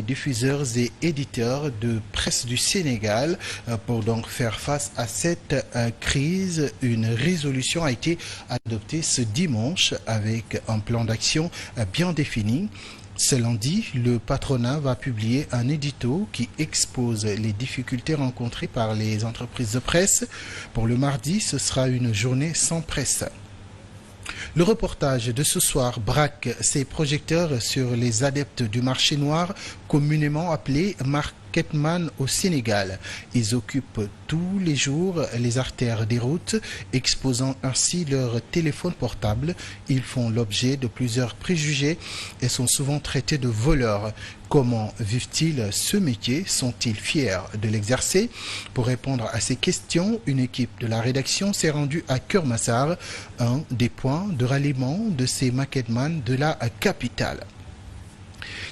diffuseurs et éditeurs de presse du Sénégal pour donc faire face à cette crise. Une résolution a été adoptée ce dimanche avec un plan d'action bien défini. Ce lundi, le patronat va publier un édito qui expose les difficultés rencontrées par les entreprises de presse. Pour le mardi, ce sera une journée sans presse. Le reportage de ce soir braque ses projecteurs sur les adeptes du marché noir, communément appelés marketman au Sénégal. Ils occupent tous les jours les artères des routes, exposant ainsi leur téléphone portable. Ils font l'objet de plusieurs préjugés et sont souvent traités de voleurs. Comment vivent-ils ce métier? Sont-ils fiers de l'exercer? Pour répondre à ces questions, une équipe de la rédaction s'est rendue à Keur Massar, un des points de ralliement de ces marketman de la capitale.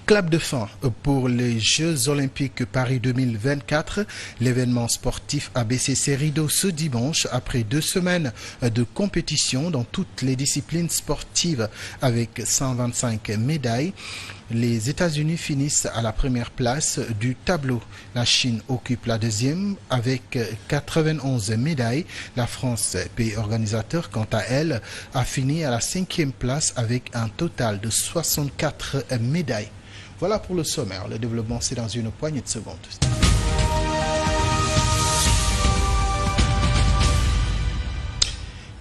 Clap de fin pour les Jeux Olympiques Paris 2024. L'événement sportif a baissé ses rideaux ce dimanche après 2 semaines de compétition dans toutes les disciplines sportives avec 125 médailles. Les États-Unis finissent à la première place du tableau. La Chine occupe la deuxième avec 91 médailles. La France, pays organisateur, quant à elle, a fini à la 5e place avec un total de 64 médailles. Voilà pour le sommaire. Le développement, c'est dans une poignée de secondes.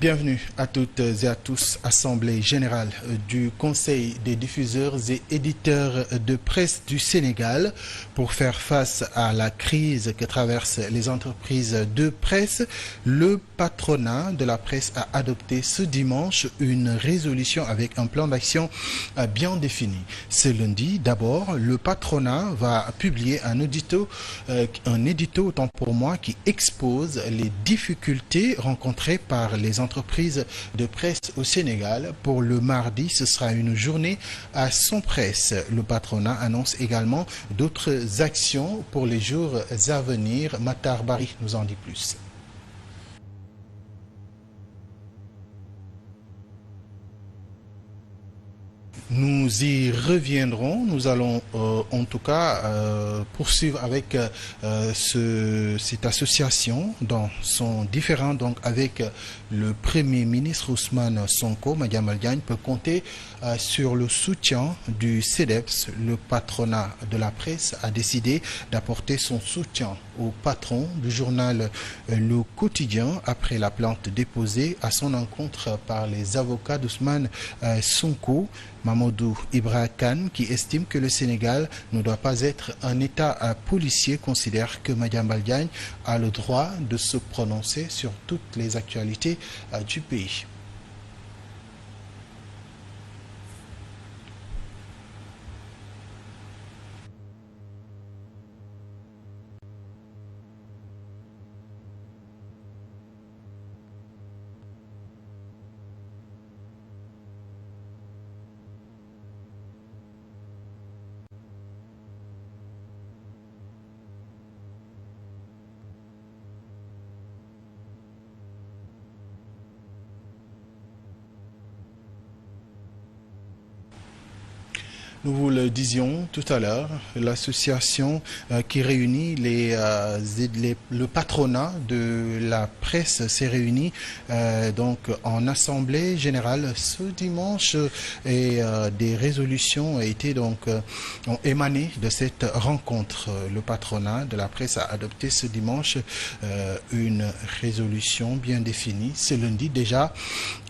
Bienvenue à toutes et à tous. Assemblée générale du Conseil des diffuseurs et éditeurs de presse du Sénégal pour faire face à la crise que traversent les entreprises de presse. Le patronat de la presse a adopté ce dimanche une résolution avec un plan d'action bien défini. Ce lundi, d'abord, le patronat va publier un édito autant pour moi, qui expose les difficultés rencontrées par les entreprises de presse au Sénégal. Pour le mardi, ce sera une journée sans presse. Le patronat annonce également d'autres actions pour les jours à venir. Matar Bari nous en dit plus. Nous y reviendrons. Nous allons en tout cas poursuivre avec cette association dans son différent, donc avec le Premier ministre Ousmane Sonko. Madiambal Diagne peut compter sur le soutien du CEDEPS. Le patronat de la presse a décidé d'apporter son soutien au patron du journal Le Quotidien après la plainte déposée à son encontre par les avocats d'Ousmane Sonko. Mamadou Ibra Kane, qui estime que le Sénégal ne doit pas être un État policier, considère que Madiambal Diagne a le droit de se prononcer sur toutes les actualités du pays. Nous vous le disions tout à l'heure, l'association qui réunit le patronat de la presse s'est réunie donc en assemblée générale ce dimanche et des résolutions ont émané de cette rencontre. Le patronat de la presse a adopté ce dimanche une résolution bien définie. Ce lundi déjà,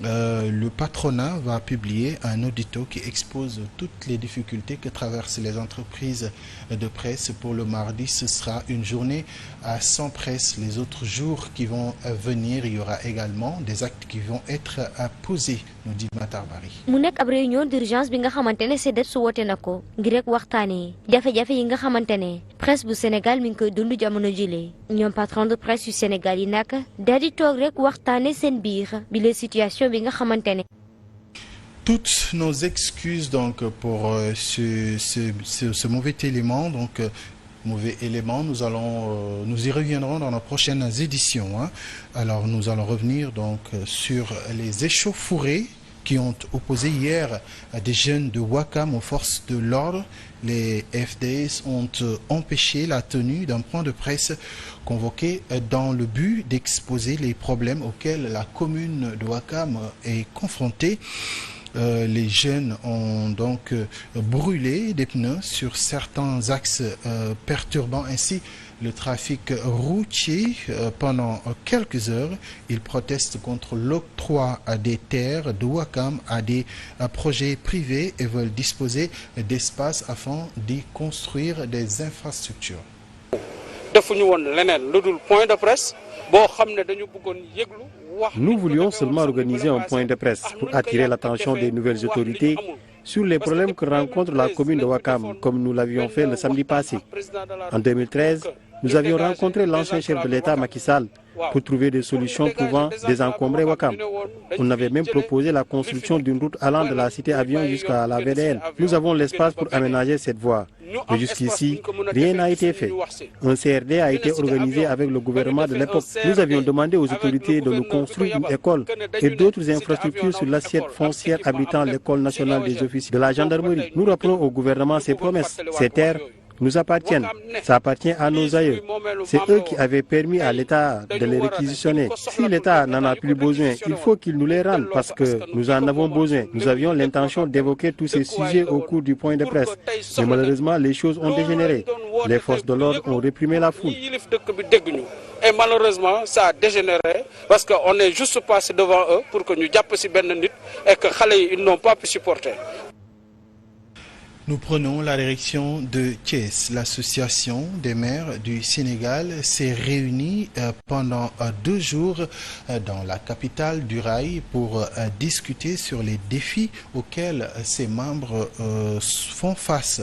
le patronat va publier un édito qui expose toutes les difficultés que traversent les entreprises de presse. Pour le mardi, ce sera une journée sans presse. Les autres jours qui vont venir, il y aura également des actes qui vont être posés, nous dit Matar Bari. mu nekk ab réunion d'urgence bi nga xamante ne CEDEPS woote na ko ngir rek waxtaanee jafe-jafe yi nga xamante ne presse bu Sénégal mi ngi koy dund jamono jile. ñoom patron de presse yu Sénégal yi nag daal di toog rek waxtaanee seen biir bi la situation bi nga xamante ne. Toutes nos excuses donc pour ce mauvais élément, nous y reviendrons dans nos prochaines éditions. Alors nous allons revenir donc sur les échauffourées qui ont opposé hier des jeunes de Ouakam aux forces de l'ordre. Les FDS ont empêché la tenue d'un point de presse convoqué dans le but d'exposer les problèmes auxquels la commune de Ouakam est confrontée. Les jeunes ont donc brûlé des pneus sur certains axes perturbant ainsi le trafic routier pendant quelques heures. Ils protestent contre l'octroi des terres de Ouakam à des projets privés et veulent disposer d'espace afin d'y construire des infrastructures. Nous voulions seulement organiser un point de presse pour attirer l'attention des nouvelles autorités sur les problèmes que rencontre la commune de Ouakam, comme nous l'avions fait le samedi passé. En 2013, nous avions rencontré l'ancien chef de l'État Macky Sall pour trouver des solutions pouvant désencombrer Ouakam. On avait même proposé la construction d'une route allant de la cité avion jusqu'à la VDN. Nous avons l'espace pour aménager cette voie. Mais jusqu'ici, rien n'a été fait. Un CRD a été organisé avec le gouvernement de l'époque. Nous avions demandé aux autorités de nous construire une école et d'autres infrastructures sur l'assiette foncière abritant l'école nationale des officiers de la gendarmerie. Nous rappelons au gouvernement ses promesses. Ces terres nous appartiennent. Ça appartient à nos aïeux. C'est eux qui avaient permis à l'État de les réquisitionner. Si l'État n'en a plus besoin, il faut qu'il nous les rende parce que nous en avons besoin. Nous avions l'intention d'évoquer tous ces sujets au cours du point de presse. Mais malheureusement, les choses ont dégénéré. Les forces de l'ordre ont réprimé la foule. Et malheureusement, ça a dégénéré parce qu'on est juste passé devant eux pour que nous diapossions et que ils n'ont pas pu supporter. Nous prenons la direction de Thiès. L'Association des maires du Sénégal s'est réunie pendant 2 jours dans la capitale du Rail pour discuter sur les défis auxquels ses membres font face.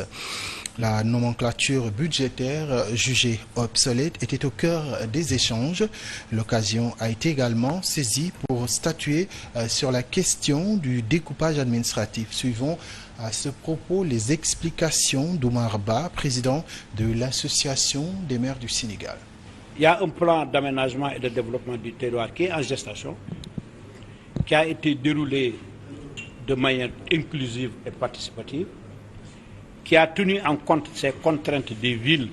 La nomenclature budgétaire jugée obsolète était au cœur des échanges. L'occasion a été également saisie pour statuer sur la question du découpage administratif. Suivons à ce propos les explications d'Oumar Ba, président de l'Association des maires du Sénégal. Il y a un plan d'aménagement et de développement du territoire qui est en gestation, qui a été déroulé de manière inclusive et participative, qui a tenu en compte ces contraintes des villes,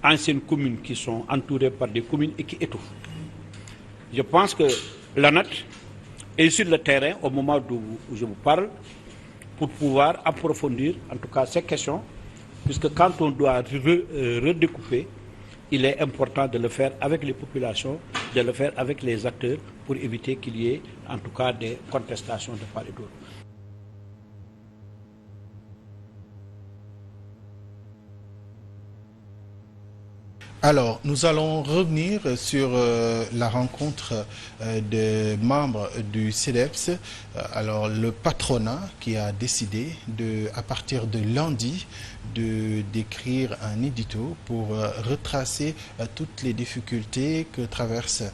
anciennes communes qui sont entourées par des communes et qui étouffent. Je pense que l'ANAT est sur le terrain au moment où je vous parle pour pouvoir approfondir en tout cas ces questions, puisque quand on doit redécouper, il est important de le faire avec les populations, de le faire avec les acteurs pour éviter qu'il y ait en tout cas des contestations de part et d'autre. Alors, nous allons revenir sur la rencontre des membres du CEDEPS. Alors, le patronat qui a décidé à partir de lundi, d'écrire un édito pour retracer toutes les difficultés que traversent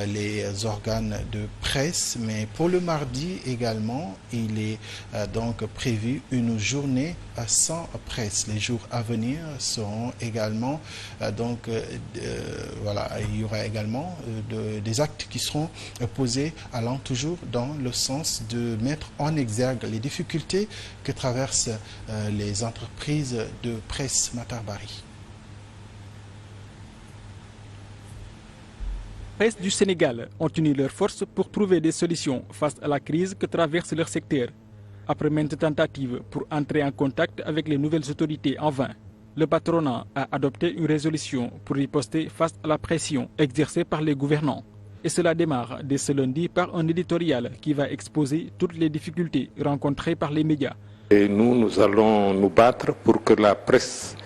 les organes de presse. Mais pour le mardi également, il est donc prévu une journée sans presse. Les jours à venir seront également voilà, il y aura également des actes qui seront posés allant toujours dans le sens de mettre en exergue les difficultés que traversent les entreprises de presse Matarbari. Les presse du Sénégal ont uni leurs forces pour trouver des solutions face à la crise que traverse leur secteur. Après maintes tentatives pour entrer en contact avec les nouvelles autorités en vain, le patronat a adopté une résolution pour riposter face à la pression exercée par les gouvernants. Et cela démarre dès ce lundi par un éditorial qui va exposer toutes les difficultés rencontrées par les médias. Et nous allons nous battre pour que la presse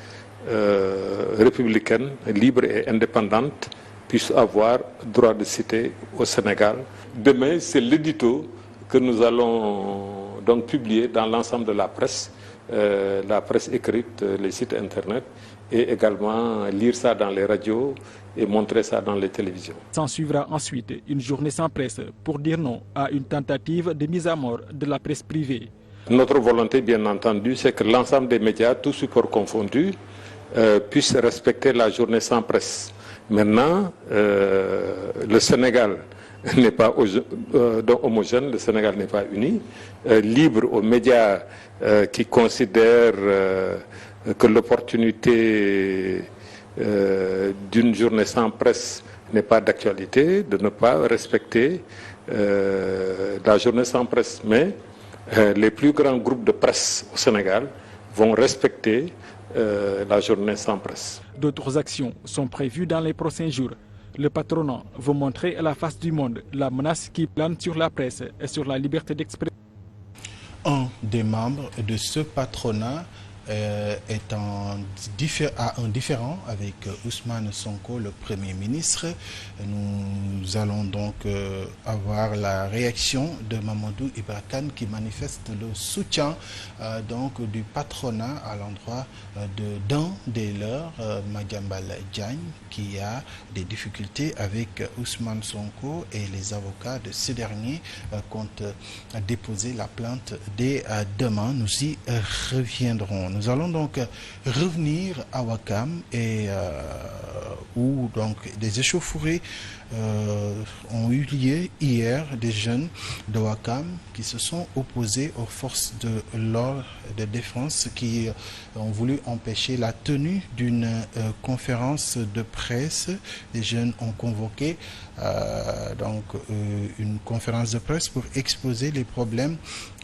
républicaine, libre et indépendante puisse avoir droit de citer au Sénégal. Demain, c'est l'édito que nous allons donc publier dans l'ensemble de la presse écrite, les sites internet, et également lire ça dans les radios et montrer ça dans les télévisions. S'en suivra ensuite une journée sans presse pour dire non à une tentative de mise à mort de la presse privée. Notre volonté, bien entendu, c'est que l'ensemble des médias, tous supports confondus, puissent respecter la journée sans presse. Maintenant, le Sénégal n'est pas homogène, le Sénégal n'est pas uni, libre aux médias qui considèrent que l'opportunité d'une journée sans presse n'est pas d'actualité, de ne pas respecter la journée sans presse. Mais les plus grands groupes de presse au Sénégal vont respecter la journée sans presse. D'autres actions sont prévues dans les prochains jours. Le patronat veut montrer à la face du monde la menace qui plane sur la presse et sur la liberté d'expression. Un des membres de ce patronat est a un différend avec Ousmane Sonko, le Premier ministre. Nous allons donc avoir la réaction de Mamadou Ibra Kane qui manifeste le soutien donc du patronat à l'endroit d'un des leurs, Madiambal Diagne, qui a des difficultés avec Ousmane Sonko, et les avocats de ce dernier comptent déposer la plainte dès demain. Nous y reviendrons. Nous allons donc revenir à Ouakam et où donc des échauffourées ont eu lieu hier. Des jeunes de Ouakam qui se sont opposés aux forces de l'ordre de défense qui ont voulu empêcher la tenue d'une conférence de presse. Les jeunes ont convoqué une conférence de presse pour exposer les problèmes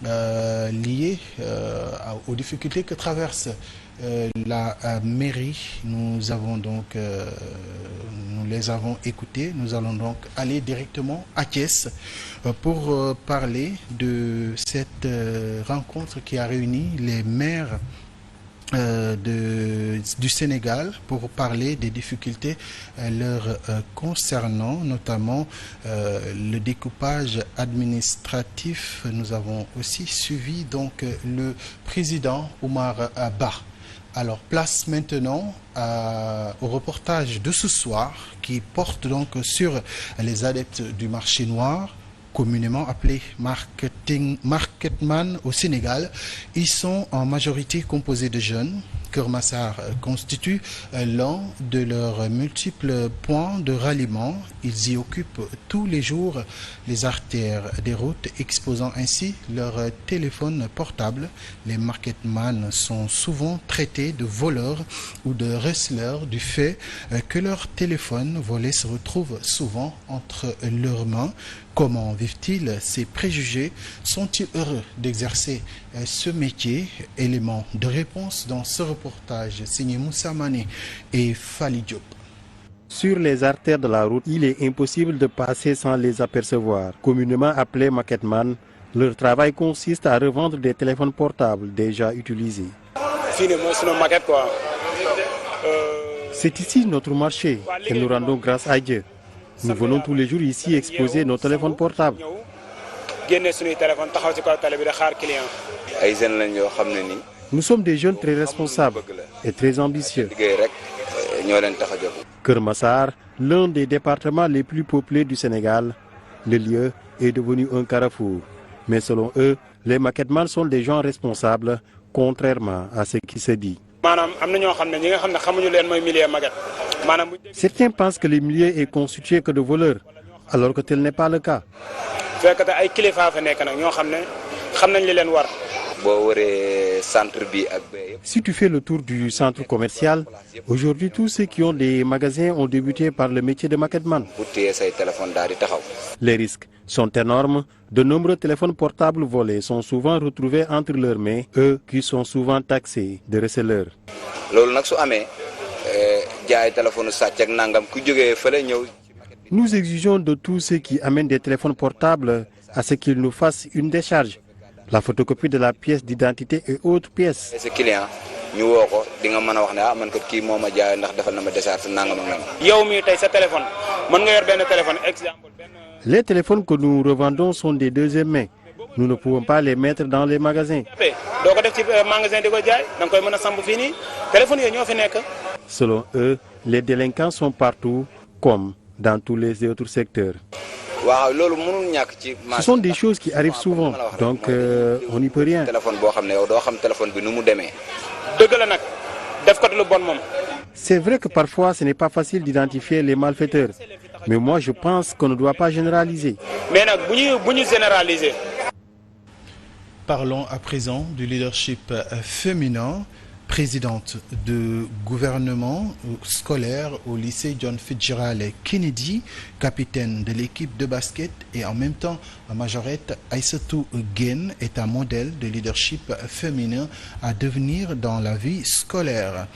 liés aux difficultés que traverse la mairie. Nous avons donc nous les avons écoutés. Nous allons donc aller directement à Thiès pour parler de cette rencontre qui a réuni les maires du Sénégal pour parler des difficultés leur concernant, notamment le découpage administratif. Nous avons aussi suivi donc le président Oumar Ba. Alors place maintenant au reportage de ce soir qui porte donc sur les adeptes du marché noir, communément appelés marketman au Sénégal. Ils sont en majorité composés de jeunes. Keur Massar constitue l'un de leurs multiples points de ralliement. Ils y occupent tous les jours les artères des routes, exposant ainsi leurs téléphones portables. Les marketman sont souvent traités de voleurs ou de receleurs du fait que leurs téléphones volés se retrouvent souvent entre leurs mains. Comment vivent-ils ces préjugés? Sont-ils heureux d'exercer ce métier? Élément de réponse dans ce reportage signé Moussa Mané et Fali Diop. Sur les artères de la route, il est impossible de passer sans les apercevoir. Communément appelés marketman, leur travail consiste à revendre des téléphones portables déjà utilisés. C'est ici notre marché et nous rendons grâce à Dieu. Nous venons tous les jours ici exposer nos téléphones portables. Nous sommes des jeunes très responsables et très ambitieux. Keur Massar, l'un des départements les plus peuplés du Sénégal, le lieu est devenu un carrefour. Mais selon eux, les marketman sont des gens responsables, contrairement à ce qui se dit. Certains pensent que le milieu est constitué que de voleurs, alors que tel n'est pas le cas. Si tu fais le tour du centre commercial, aujourd'hui tous ceux qui ont des magasins ont débuté par le métier de marketman. Les risques sont énormes. De nombreux téléphones portables volés sont souvent retrouvés entre leurs mains, eux qui sont souvent taxés de receleurs. Nous exigeons de tous ceux qui amènent des téléphones portables à ce qu'ils nous fassent une décharge, la photocopie de la pièce d'identité et autres pièces. Les téléphones que nous revendons sont des deuxième mains. Nous ne pouvons pas les mettre dans les magasins. Selon eux, les délinquants sont partout, comme dans tous les autres secteurs. Ce sont des choses qui arrivent souvent, donc on n'y peut rien. C'est vrai que parfois ce n'est pas facile d'identifier les malfaiteurs, mais moi je pense qu'on ne doit pas généraliser. Parlons à présent du leadership féminin. Présidente de gouvernement scolaire au lycée John Fitzgerald Kennedy, capitaine de l'équipe de basket et en même temps majorette, Aïssatou Guène est un modèle de leadership féminin à devenir dans la vie scolaire.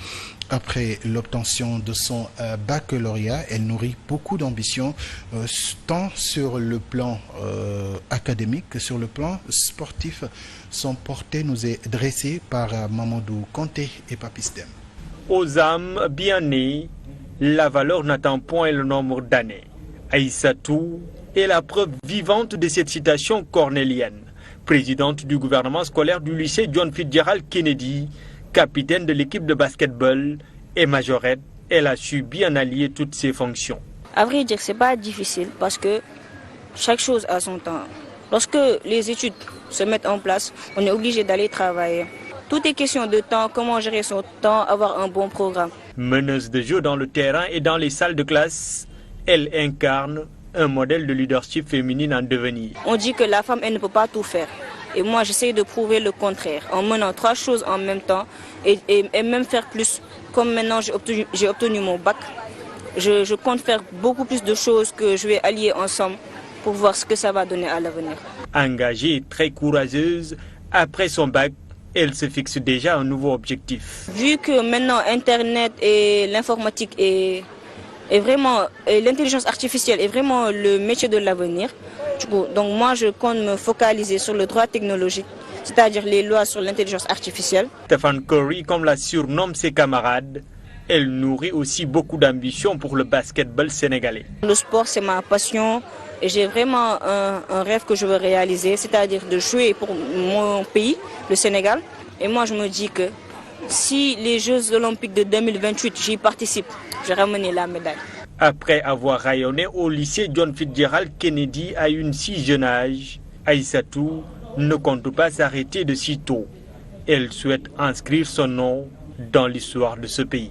Après l'obtention de son baccalauréat, elle nourrit beaucoup d'ambition, tant sur le plan académique que sur le plan sportif. Son portrait nous est dressé par Mamadou Kanté et Papistem. Aux âmes bien nées, la valeur n'attend point le nombre d'années. Aïssatou est la preuve vivante de cette citation cornélienne. Présidente du gouvernement scolaire du lycée John Fitzgerald Kennedy, capitaine de l'équipe de basketball et majorette, elle a su bien allier toutes ses fonctions. À vrai dire, c'est pas difficile parce que chaque chose a son temps. Lorsque les études se mettent en place, on est obligé d'aller travailler. Tout est question de temps, comment gérer son temps, avoir un bon programme. Meneuse de jeu dans le terrain et dans les salles de classe, elle incarne un modèle de leadership féminine en devenir. On dit que la femme, elle ne peut pas tout faire. Et moi, j'essaie de prouver le contraire, en menant 3 choses en même temps et même faire plus. Comme maintenant, j'ai obtenu mon bac, je compte faire beaucoup plus de choses que je vais allier ensemble pour voir ce que ça va donner à l'avenir. Engagée et très courageuse, après son bac, elle se fixe déjà un nouveau objectif. Vu que maintenant, Internet et l'informatique et l'intelligence artificielle est vraiment le métier de l'avenir, donc moi je compte me focaliser sur le droit technologique, c'est-à-dire les lois sur l'intelligence artificielle. Stephen Curry, comme la surnomme ses camarades, elle nourrit aussi beaucoup d'ambition pour le basketball sénégalais. Le sport, c'est ma passion et j'ai vraiment un rêve que je veux réaliser, c'est-à-dire de jouer pour mon pays, le Sénégal. Et moi je me dis que si les Jeux Olympiques de 2028, j'y participe, je vais ramener la médaille. Après avoir rayonné au lycée John Fitzgerald Kennedy à une si jeune âge, Aïssatou ne compte pas s'arrêter de si tôt. Elle souhaite inscrire son nom dans l'histoire de ce pays.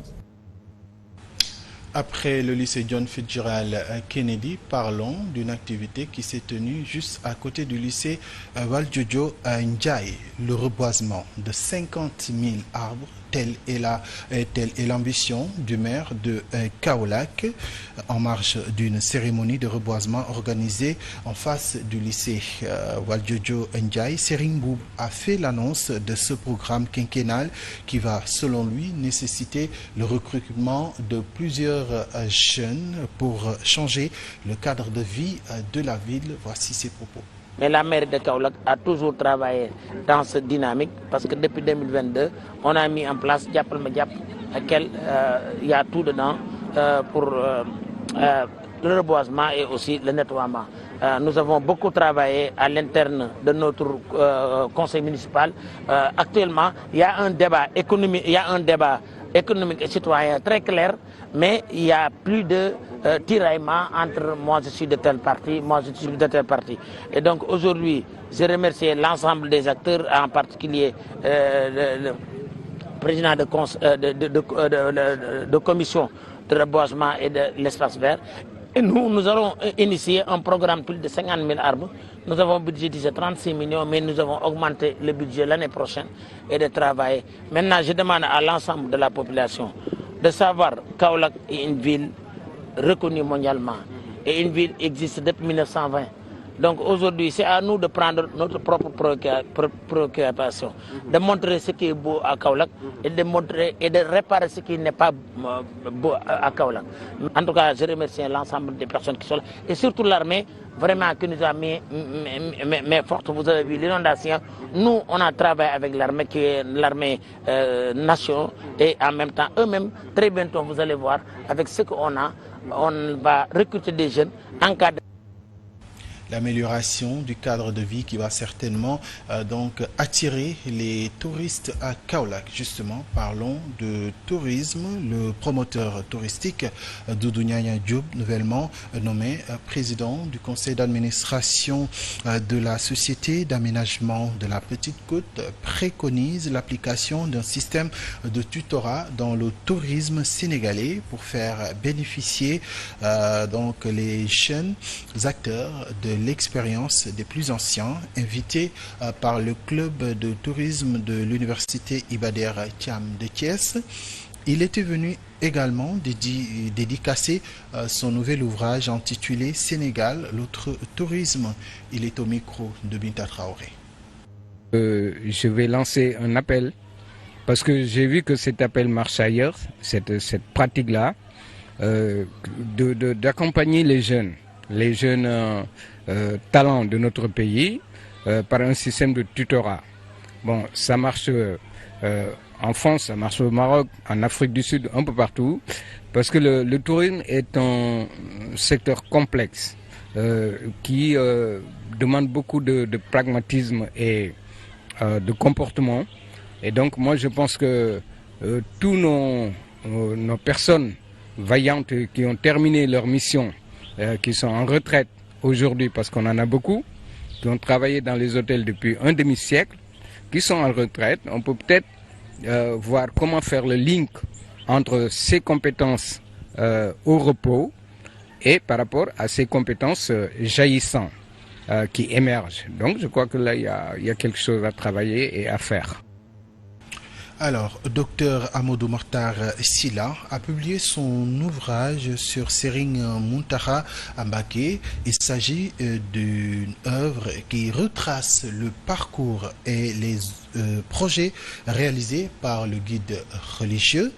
Après le lycée John Fitzgerald Kennedy, parlons d'une activité qui s'est tenue juste à côté du lycée Valdiodio Ndiaye, le reboisement de 50 000 arbres. Telle est l'ambition du maire de Kaolack en marge d'une cérémonie de reboisement organisée en face du lycée Valdiodio Ndiaye. Serigne Mboup a fait l'annonce de ce programme quinquennal qui va, selon lui, nécessiter le recrutement de plusieurs jeunes pour changer le cadre de vie de la ville. Voici ses propos. Mais la mairie de Kaolack a toujours travaillé dans cette dynamique parce que depuis 2022, on a mis en place Diapal Madiap, lequel il y a tout dedans pour le reboisement et aussi le nettoiement. Nous avons beaucoup travaillé à l'interne de notre conseil municipal. Actuellement, il y a un débat économique, et citoyen très clair, mais il y a plus de tiraillement entre moi je suis de tel parti, moi je suis de tel parti. Et donc aujourd'hui, je remercie l'ensemble des acteurs, en particulier le président de commission de reboisement et de l'espace vert. Et nous allons initier un programme de plus de 50 000 arbres. Nous avons budgétisé 36 millions, mais nous avons augmenté le budget l'année prochaine et de travailler. Maintenant, je demande à l'ensemble de la population de savoir que Kaolack est une ville reconnue mondialement et une ville existe depuis 1920. Donc aujourd'hui, c'est à nous de prendre notre propre préoccupation, de montrer ce qui est beau à Kaolack et de montrer et de réparer ce qui n'est pas beau à Kaolack. En tout cas, je remercie l'ensemble des personnes qui sont là et surtout l'armée, vraiment qui nous a mis forte. Vous avez vu l'inondation. Nous, on a travaillé avec l'armée qui est l'armée nation et en même temps eux-mêmes, très bientôt, vous allez voir, avec ce qu'on a, on va recruter des jeunes en cas de... l'amélioration du cadre de vie qui va certainement donc attirer les touristes à Kaolack. Justement, parlons de tourisme. Le promoteur touristique Doudou Niania Diop, nouvellement nommé président du conseil d'administration de la société d'aménagement de la Petite Côte, préconise l'application d'un système de tutorat dans le tourisme sénégalais pour faire bénéficier donc les jeunes acteurs de l'expérience des plus anciens, invités par le club de tourisme de l'université Iba Der Thiam de Thiès. Il était venu également dédicacer son nouvel ouvrage intitulé Sénégal, l'autre tourisme. Il est au micro de Binta Traoré. Je vais lancer un appel parce que j'ai vu que cet appel marche ailleurs, cette pratique-là, d'accompagner les jeunes talents de notre pays par un système de tutorat. Bon, ça marche en France, ça marche au Maroc, en Afrique du Sud, un peu partout, parce que le tourisme est un secteur complexe qui demande beaucoup de pragmatisme et de comportement. Et donc moi je pense que tous nos personnes vaillantes qui ont terminé leur mission, qui sont en retraite aujourd'hui parce qu'on en a beaucoup, qui ont travaillé dans les hôtels depuis un demi-siècle, qui sont en retraite, on peut peut-être voir comment faire le link entre ces compétences au repos et par rapport à ces compétences jaillissantes qui émergent. Donc je crois que là, il y a quelque chose à travailler et à faire. Alors, Dr Amadou Mokhtar Sylla a publié son ouvrage sur Serigne Mountakha Mbacké. Il s'agit d'une œuvre qui retrace le parcours et les projets réalisés par le guide religieux.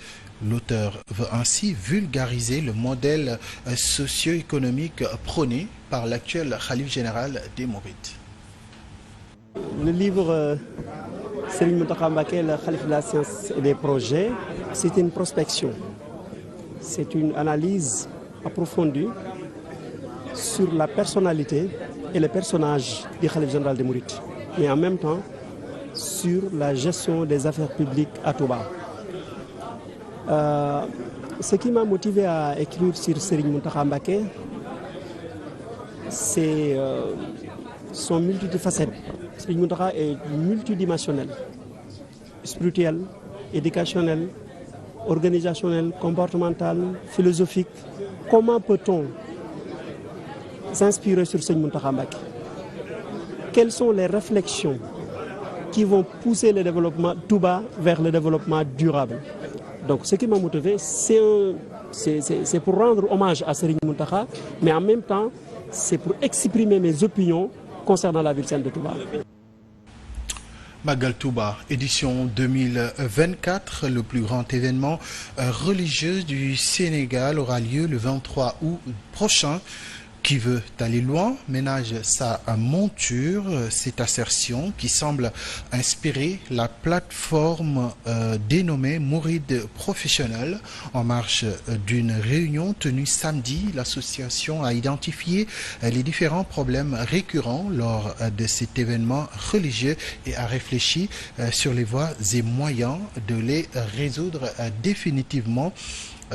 L'auteur veut ainsi vulgariser le modèle socio-économique prôné par l'actuel khalife général des Mourides. Le livre Serigne Mountakha Mbacké, le khalife de la science et des projets, c'est une prospection. C'est une analyse approfondie sur la personnalité et le personnage du khalife général des Mourides, mais en même temps sur la gestion des affaires publiques à Touba. Ce qui m'a motivé à écrire sur Serigne Mountakha Mbacké, c'est son multitude de facettes. Serigne Mountakha est multidimensionnel, spirituel, éducationnel, organisationnel, comportemental, philosophique. Comment peut-on s'inspirer sur Serigne Mountakha Mbacké? Quelles sont les réflexions qui vont pousser le développement Touba vers le développement durable? Donc ce qui m'a motivé, c'est pour rendre hommage à Serigne Mountakha, mais en même temps, c'est pour exprimer mes opinions concernant la ville sainte de Touba. Magal Touba, édition 2024, le plus grand événement religieux du Sénégal aura lieu le 23 août prochain. Qui veut aller loin ménage sa monture. Cette assertion qui semble inspirer la plateforme dénommée Mouride Professionnel. En marge d'une réunion tenue samedi, l'association a identifié les différents problèmes récurrents lors de cet événement religieux et a réfléchi sur les voies et moyens de les résoudre définitivement.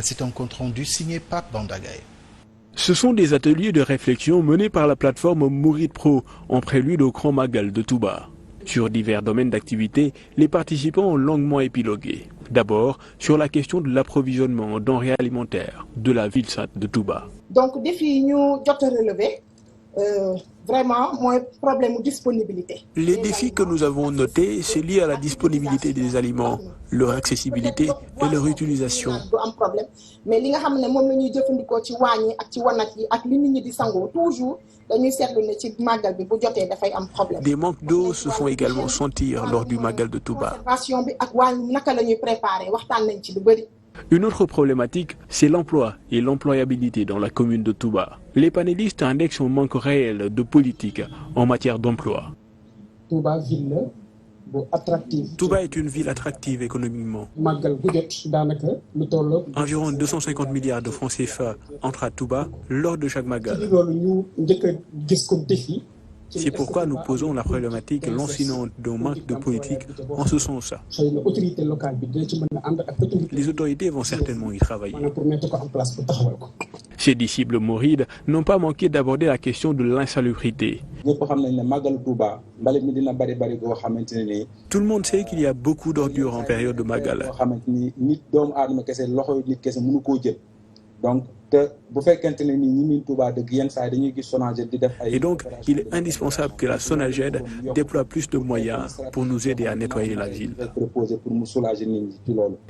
C'est un compte rendu signé Pape Bandagaye. Ce sont des ateliers de réflexion menés par la plateforme Mouride Pro en prélude au Grand Magal de Touba. Sur divers domaines d'activité, les participants ont longuement épilogué. D'abord, sur la question de l'approvisionnement en denrées alimentaires de la ville sainte de Touba. Donc, défi nous jot relevé. Vraiment, mon problème de disponibilité. Les défis que nous avons notés, c'est lié à la disponibilité des aliments, leur accessibilité et leur utilisation. Mais li nga xamné mom lañuy jëfëndiko ci wañi ak ci wanat yi ak li nit ñi di sango toujours dañuy sétlu né ci magal bi bu joté da fay am problème. Des manques d'eau se font également sentir lors du magal de Touba. Conservation bi ak wañi naka lañuy préparer waxtaan nañ ci lu bari. Une autre problématique, c'est l'emploi et l'employabilité dans la commune de Touba. Les panélistes indexent un manque réel de politique en matière d'emploi. Touba ville Touba est une ville attractive économiquement. Environ 250 milliards de francs CFA entrent à Touba lors de chaque Magal. C'est pourquoi nous posons la problématique lancinante d'un manque de politique en ce sens. Les autorités vont certainement y travailler. Ces disciples mourides n'ont pas manqué d'aborder la question de l'insalubrité. Tout le monde sait qu'il y a beaucoup d'ordures en période de Magal. Et donc, il est indispensable que la SONAGED déploie plus de moyens pour nous aider à nettoyer la ville.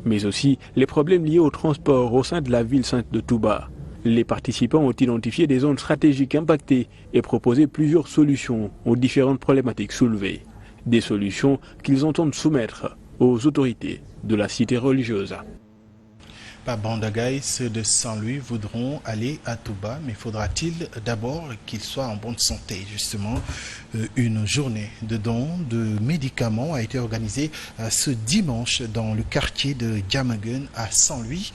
Mais aussi les problèmes liés au transport au sein de la ville sainte de Touba. Les participants ont identifié des zones stratégiques impactées et proposé plusieurs solutions aux différentes problématiques soulevées. Des solutions qu'ils entendent soumettre aux autorités de la cité religieuse. Bandagaï, ceux de Saint-Louis voudront aller à Touba, mais faudra-t-il d'abord qu'ils soient en bonne santé? Justement, une journée de don de médicaments a été organisée ce dimanche dans le quartier de Diamaguène à Saint-Louis.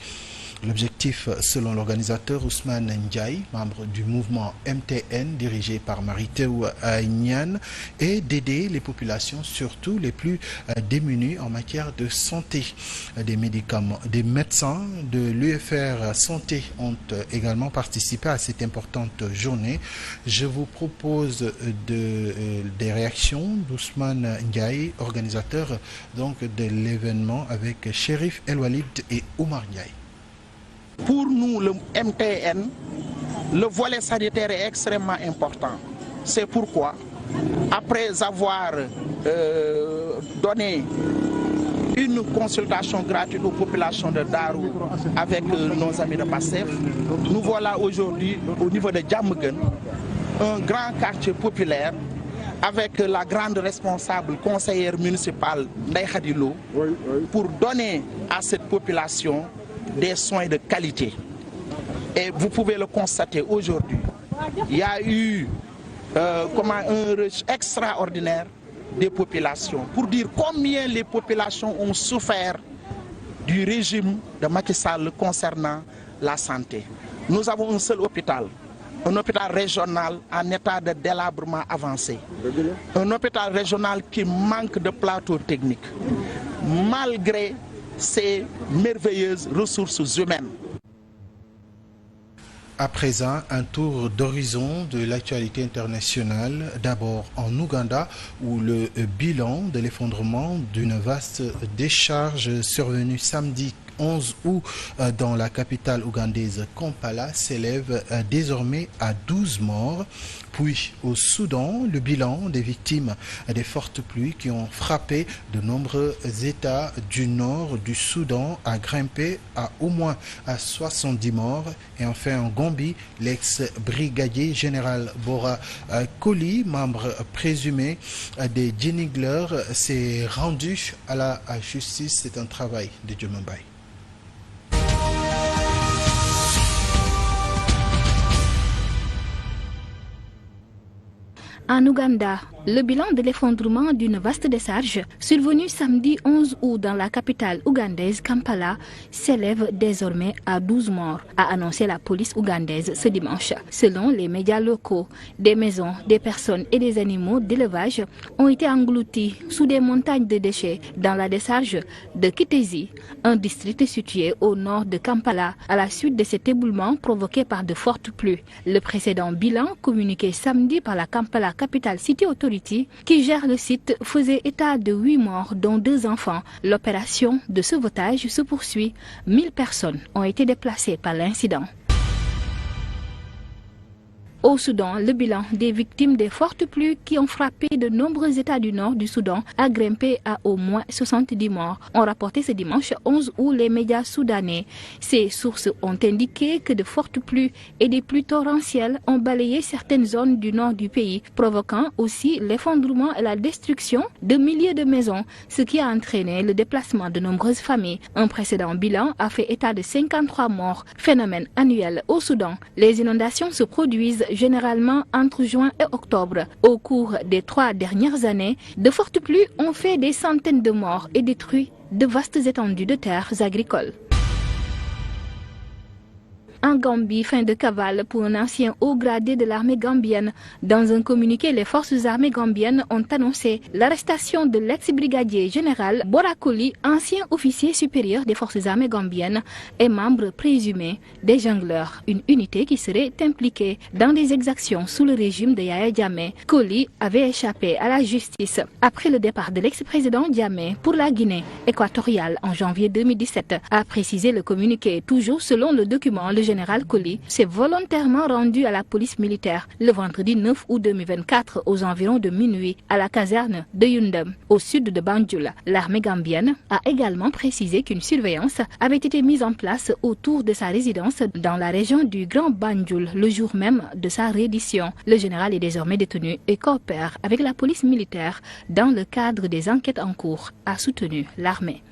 L'objectif, selon l'organisateur Ousmane Ndiaye, membre du mouvement MTN dirigé par Maritéou Niane, est d'aider les populations, surtout les plus démunies en matière de santé. Des médicaments, des médecins de l'UFR Santé ont également participé à cette importante journée. Je vous propose des réactions d'Ousmane Ndiaye, organisateur donc de l'événement, avec Chérif El Walid et Oumar Ndiaye. Pour nous, le MTN, le volet sanitaire est extrêmement important. C'est pourquoi, après avoir donné une consultation gratuite aux populations de Darou avec nos amis de PASTEF, nous voilà aujourd'hui au niveau de Diamaguène, un grand quartier populaire, avec la grande responsable conseillère municipale Ndeye Khadilo, pour donner à cette population des soins de qualité. Et vous pouvez le constater aujourd'hui. Il y a eu un rush extraordinaire des populations pour dire combien les populations ont souffert du régime de Macky Sall concernant la santé. Nous avons un seul hôpital, un hôpital régional en état de délabrement avancé. Un hôpital régional qui manque de plateau technique, malgré ces merveilleuses ressources humaines. À présent, un tour d'horizon de l'actualité internationale. D'abord en Ouganda, où le bilan de l'effondrement d'une vaste décharge survenue samedi 11 août dans la capitale ougandaise Kampala s'élève désormais à 12 morts. Puis au Soudan, le bilan des victimes des fortes pluies qui ont frappé de nombreux États du nord du Soudan a grimpé à au moins 70 morts. Et enfin en Gambie, l'ex-brigadier général Bora Koli, membre présumé des Djinigler, s'est rendu à la justice. C'est un travail de Djomambaye. En Ouganda, le bilan de l'effondrement d'une vaste décharge survenue samedi 11 août dans la capitale ougandaise Kampala s'élève désormais à 12 morts, a annoncé la police ougandaise ce dimanche. Selon les médias locaux, des maisons, des personnes et des animaux d'élevage ont été engloutis sous des montagnes de déchets dans la décharge de Kitezi, un district situé au nord de Kampala, à la suite de cet éboulement provoqué par de fortes pluies. Le précédent bilan communiqué samedi par la Kampala Capital City Authority, qui gère le site, faisait état de 8 morts, dont 2 enfants. L'opération de sauvetage se poursuit. 1000 personnes ont été déplacées par l'incident. Au Soudan, le bilan des victimes des fortes pluies qui ont frappé de nombreux États du nord du Soudan a grimpé à au moins 70 morts, ont rapporté ce dimanche 11 août les médias soudanais. Ces sources ont indiqué que de fortes pluies et des pluies torrentielles ont balayé certaines zones du nord du pays, provoquant aussi l'effondrement et la destruction de milliers de maisons, ce qui a entraîné le déplacement de nombreuses familles. Un précédent bilan a fait état de 53 morts, phénomène annuel au Soudan. Les inondations se produisent généralement entre juin et octobre. Au cours des 3 dernières années, de fortes pluies ont fait des centaines de morts et détruit de vastes étendues de terres agricoles. En Gambie, fin de cavale pour un ancien haut gradé de l'armée gambienne. Dans un communiqué, les forces armées gambiennes ont annoncé l'arrestation de l'ex-brigadier général Borakoli, ancien officier supérieur des forces armées gambiennes et membre présumé des Jungleurs, une unité qui serait impliquée dans des exactions sous le régime de Yaya Jammeh. Koli avait échappé à la justice après le départ de l'ex-président Jammeh pour la Guinée équatoriale en janvier 2017, a précisé le communiqué. Toujours selon le document, le général Koli s'est volontairement rendu à la police militaire le vendredi 9 août 2024 aux environs de minuit à la caserne de Yundum, au sud de Banjul. L'armée gambienne a également précisé qu'une surveillance avait été mise en place autour de sa résidence dans la région du Grand Banjul le jour même de sa reddition. Le général est désormais détenu et coopère avec la police militaire dans le cadre des enquêtes en cours, a soutenu l'armée.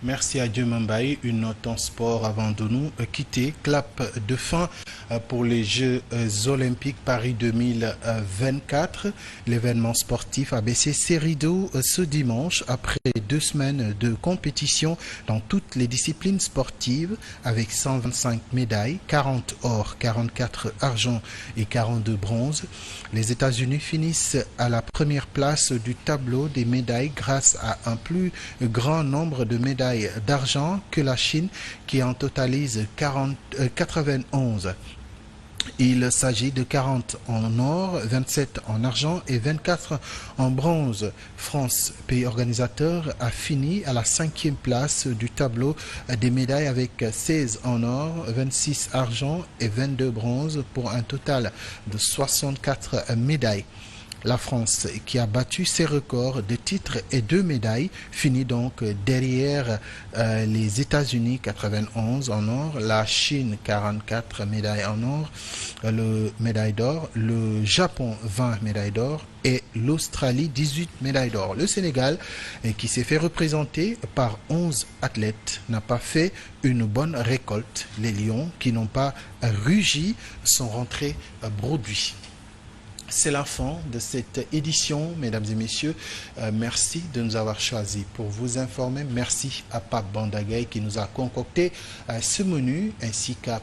Merci à Dieu Mbaye. Une note en sport avant de nous quitter. Clap de fin pour les Jeux Olympiques Paris 2024. L'événement sportif a baissé ses rideaux ce dimanche après 2 semaines de compétition dans toutes les disciplines sportives avec 125 médailles, 40 or, 44 argent et 42 bronze. Les États-Unis finissent à la première place du tableau des médailles grâce à un plus grand nombre de médailles d'argent que la Chine qui en totalise 91. Il s'agit de 40 en or, 27 en argent et 24 en bronze. France, pays organisateur, a fini à la 5e place du tableau des médailles avec 16 en or, 26 argent et 22 bronze pour un total de 64 médailles. La France, qui a battu ses records de titres et 2 médailles, finit donc derrière les États-Unis, 91 en or, la Chine, 44 médailles en or, médaille d'or, le Japon, 20 médailles d'or et l'Australie, 18 médailles d'or. Le Sénégal, qui s'est fait représenter par 11 athlètes, n'a pas fait une bonne récolte. Les Lions, qui n'ont pas rugi, sont rentrés bredouilles. C'est la fin de cette édition, mesdames et messieurs. Merci de nous avoir choisis pour vous informer. Merci à Pape Bandagay qui nous a concocté ce menu, ainsi qu'à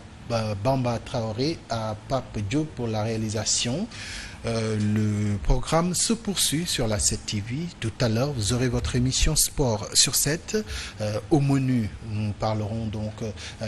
Bamba Traoré, à Pape Diop pour la réalisation. Le programme se poursuit sur la 7 TV. Tout à l'heure, vous aurez votre émission Sport sur 7. Au menu, nous parlerons donc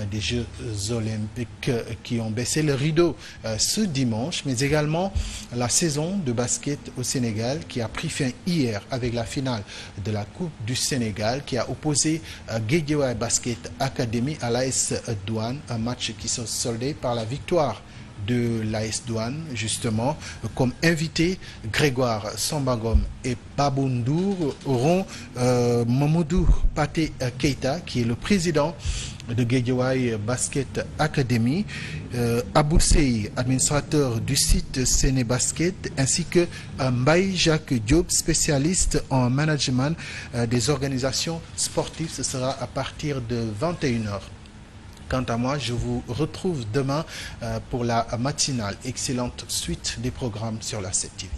des Jeux Olympiques qui ont baissé le rideau ce dimanche, mais également la saison de basket au Sénégal qui a pris fin hier avec la finale de la Coupe du Sénégal qui a opposé Guédiawaye Basket Academy à l'AS Douane, un match qui s'est soldé par la victoire de l'AS Douane, justement. Comme invité, Grégoire Sambagom et Baboundour auront Mamoudou Paté Keita, qui est le président de Guédiawaye Basket Academy, Abou Sey, administrateur du site Sénébasket, ainsi que Mbaye Jacques Diop, spécialiste en management des organisations sportives. Ce sera à partir de 21h. Quant à moi, je vous retrouve demain pour la matinale. Excellente suite des programmes sur la 7 TV.